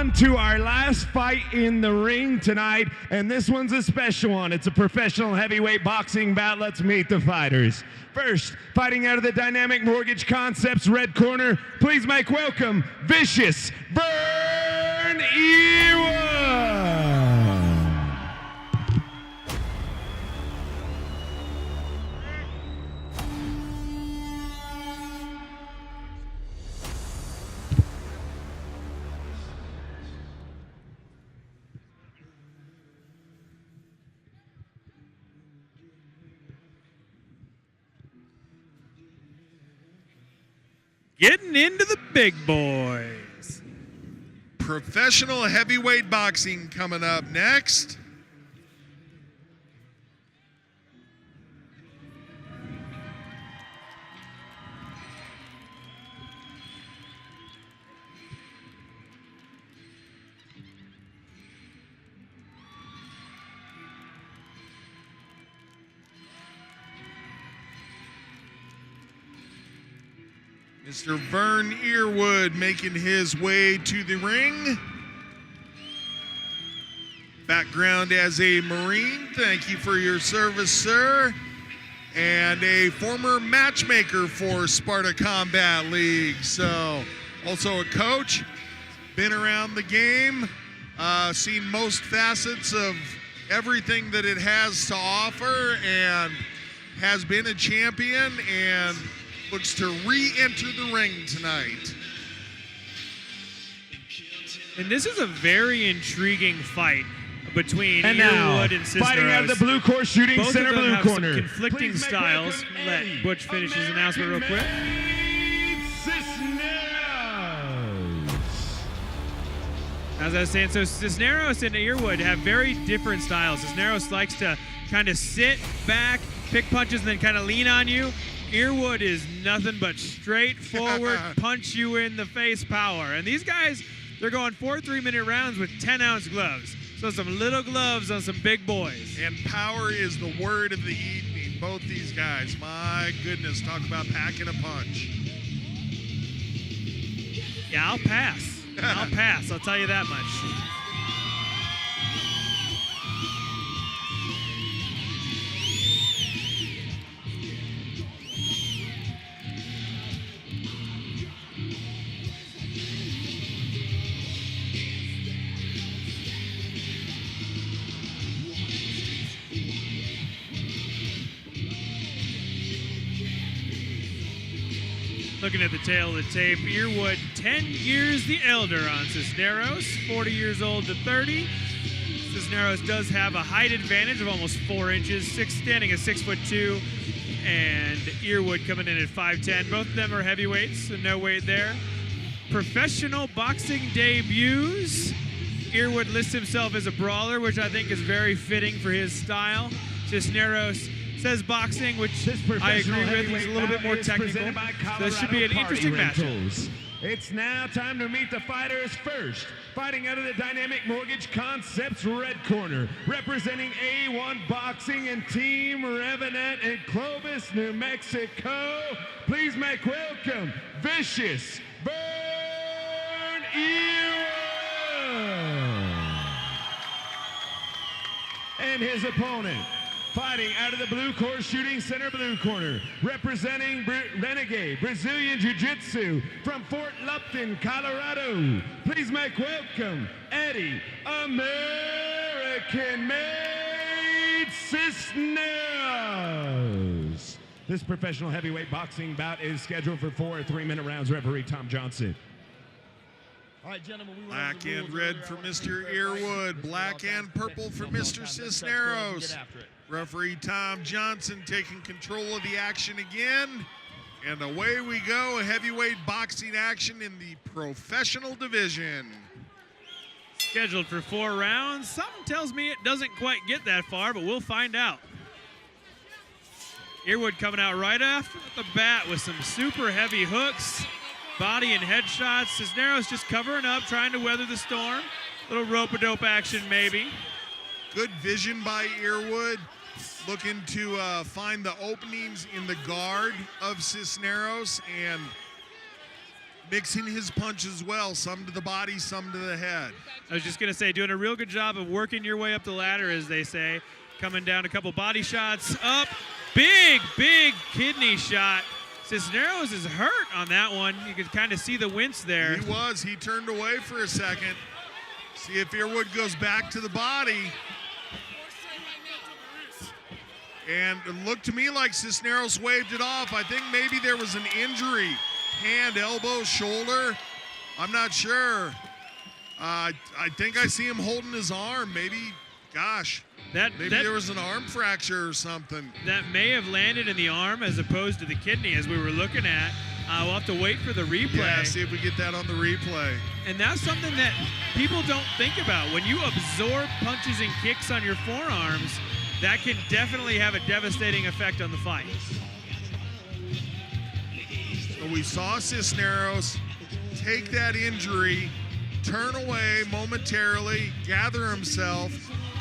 on to our last fight in the ring tonight, and this one's a special one. It's a professional heavyweight boxing bout. Let's meet the fighters. First, fighting out of the Dynamic Mortgage Concepts red corner, please make welcome Vicious Vern Earwood. Getting into the big boys. Professional heavyweight boxing coming up next. Mr. Vern Earwood making his way to the ring. Background as a Marine. Thank you for your service, sir. And a former matchmaker for Sparta Combat League. So, also a coach. Been around the game. Seen most facets of everything that it has to offer. And has been a champion. And looks to re-enter the ring tonight. And this is a very intriguing fight between And Earwood now, and Sisneros. fighting out of the blue court shooting Both center of them blue have corner. some conflicting Please make styles. welcome Let Eddie, Butch finish his announcement real quick. Sisneros. As I was saying, so Sisneros and Earwood have very different styles. Sisneros likes to kind of sit back, pick punches, and then kind of lean on you. Earwood is nothing but straightforward, punch you in the face power. And these guys, they're going 4 3-minute rounds with 10-ounce gloves. So some little gloves on some big boys. And power is the word of the evening. Both these guys, my goodness, talk about packing a punch. Yeah, I'll pass. I'll pass, I'll tell you that much. Looking at the tail of the tape, Earwood 10 years the elder on Sisneros, 40 years old to 30. Sisneros does have a height advantage of almost 4 inches, standing at 6'2", and Earwood coming in at 5'10". Both of them are heavyweights, so no weight there. Professional boxing debuts. Earwood lists himself as a brawler, which I think is very fitting for his style. Cisneros says boxing, which I agree with. He's a little bit more technical. So this should be an interesting matchup. It's now time to meet the fighters first. Fighting out of the Dynamic Mortgage Concepts red corner, representing A1 Boxing and Team Revenant in Clovis, New Mexico. Please make welcome Vicious Vern Earwood. And his opponent, fighting out of the blue court shooting center blue corner, representing Renegade Brazilian Jiu-Jitsu from Fort Lupton, Colorado. Please make welcome Eddie American-made Sisneros. This professional heavyweight boxing bout is scheduled for 4 3-minute rounds. Referee Tom Johnson. All right, gentlemen, we Black and red for Mr. Earwood, black and purple for Mr. Cisneros. Referee Tom Johnson taking control of the action again. And away we go, heavyweight boxing action in the professional division. Scheduled for 4 rounds. Something tells me it doesn't quite get that far, but we'll find out. Earwood coming out right after the bat with some super heavy hooks, body and head shots. Cisneros just covering up, trying to weather the storm. Little rope-a-dope action maybe. Good vision by Earwood, looking to find the openings in the guard of Cisneros and mixing his punches well, some to the body, some to the head. I was just going to say, doing a real good job of working your way up the ladder, as they say. Coming down a couple body shots, up, big kidney shot. Sisneros is hurt on that one. You could kind of see the wince there. He turned away for a second. See if Earwood goes back to the body. And it looked to me like Sisneros waved it off. I think maybe there was an injury. Hand, elbow, shoulder. I'm not sure. I think I see him holding his arm. Maybe, gosh, maybe there was an arm fracture or something. That may have landed in the arm as opposed to the kidney, as we were looking at. We'll have to wait for the replay. Yeah, see if we get that on the replay. And that's something that people don't think about. When you absorb punches and kicks on your forearms, that can definitely have a devastating effect on the fight. So we saw Sisneros take that injury, turn away momentarily, gather himself,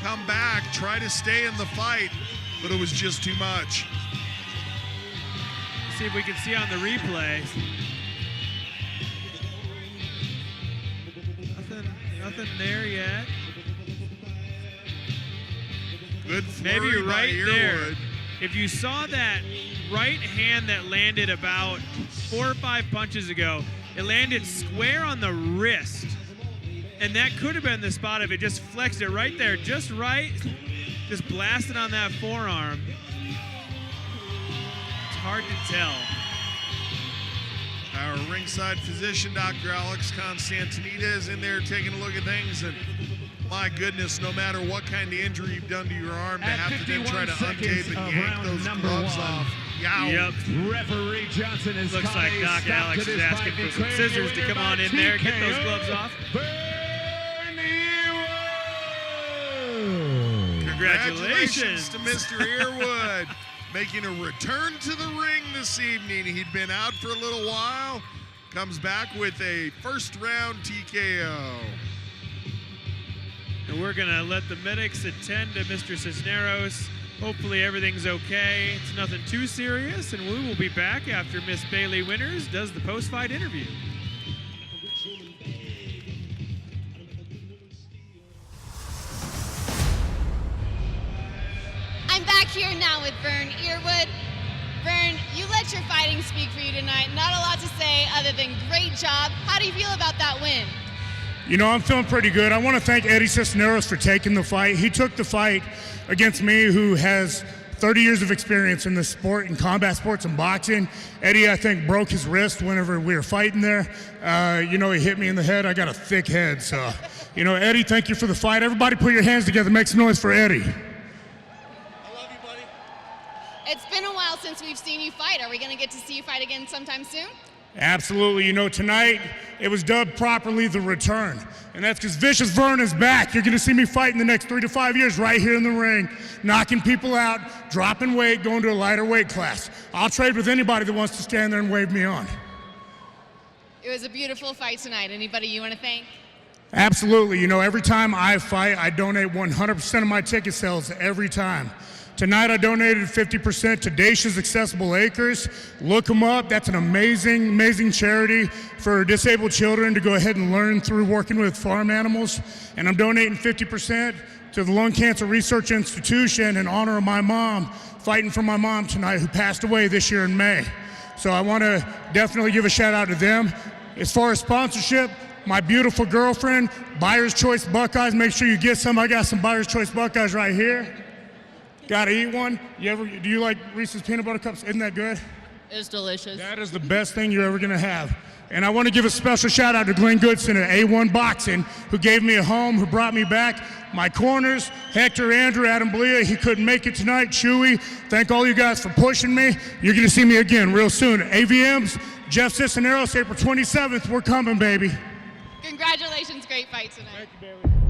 come back, try to stay in the fight, but it was just too much. See if we can see on the replay. Nothing there yet. Good flurry maybe right by there. Earwood. If you saw that right hand that landed about 4 or 5 punches ago, it landed square on the wrist. And that could have been the spot if it just flexed it right there, just right, just blasted on that forearm. It's hard to tell. Our ringside physician, Dr. Alex Constantinita, is in there taking a look at things, and my goodness, no matter what kind of injury you've done to your arm, to have to then try to untape and yank those gloves off. Yow. Yep. Referee Johnson is Looks like Doc Alex is asking for some scissors to come on in there, get those gloves off. Congratulations to Mr. Earwood, making a return to the ring this evening. He'd been out for a little while, comes back with a first-round TKO. And we're going to let the medics attend to Mr. Sisneros. Hopefully everything's okay. It's nothing too serious, and we will be back after Miss Bailey Winters does the post-fight interview. I'm back here now with Vern Earwood. Vern, you let your fighting speak for you tonight. Not a lot to say other than great job. How do you feel about that win? You know, I'm feeling pretty good. I want to thank Eddie Sisneros for taking the fight. He took the fight against me, who has 30 years of experience in this sport, in combat sports and boxing. Eddie, I think, broke his wrist whenever we were fighting there. You know, he hit me in the head. I got a thick head. So, you know, Eddie, thank you for the fight. Everybody put your hands together. Make some noise for Eddie. It's been a while since we've seen you fight. Are we going to get to see you fight again sometime soon? Absolutely. You know, tonight it was dubbed properly the return. And that's because Vicious Vern is back. You're going to see me fight in the next 3 to 5 years right here in the ring, knocking people out, dropping weight, going to a lighter weight class. I'll trade with anybody that wants to stand there and wave me on. It was a beautiful fight tonight. Anybody you want to thank? Absolutely. You know, every time I fight, I donate 100% of my ticket sales every time. Tonight I donated 50% to Dacia's Accessible Acres. Look them up. That's an amazing, amazing charity for disabled children to go ahead and learn through working with farm animals. And I'm donating 50% to the Lung Cancer Research Institution in honor of my mom, fighting for my mom tonight, who passed away this year in May. So I want to definitely give a shout out to them. As far as sponsorship, my beautiful girlfriend, Buyer's Choice Buckeyes. Make sure you get some. I got some Buyer's Choice Buckeyes right here. Gotta eat one. Do you like Reese's peanut butter cups? Isn't that good? It's delicious. That is the best thing you're ever gonna have. And I want to give a special shout out to Glenn Goodson at A1 Boxing, who gave me a home, who brought me back. My corners, Hector, Andrew, Adam Blia, he couldn't make it tonight. Chewy, thank all you guys for pushing me. You're gonna see me again real soon. AVMs, Jeff Sisneros, April 27th, we're coming, baby. Congratulations, great fight tonight. Thank you, baby.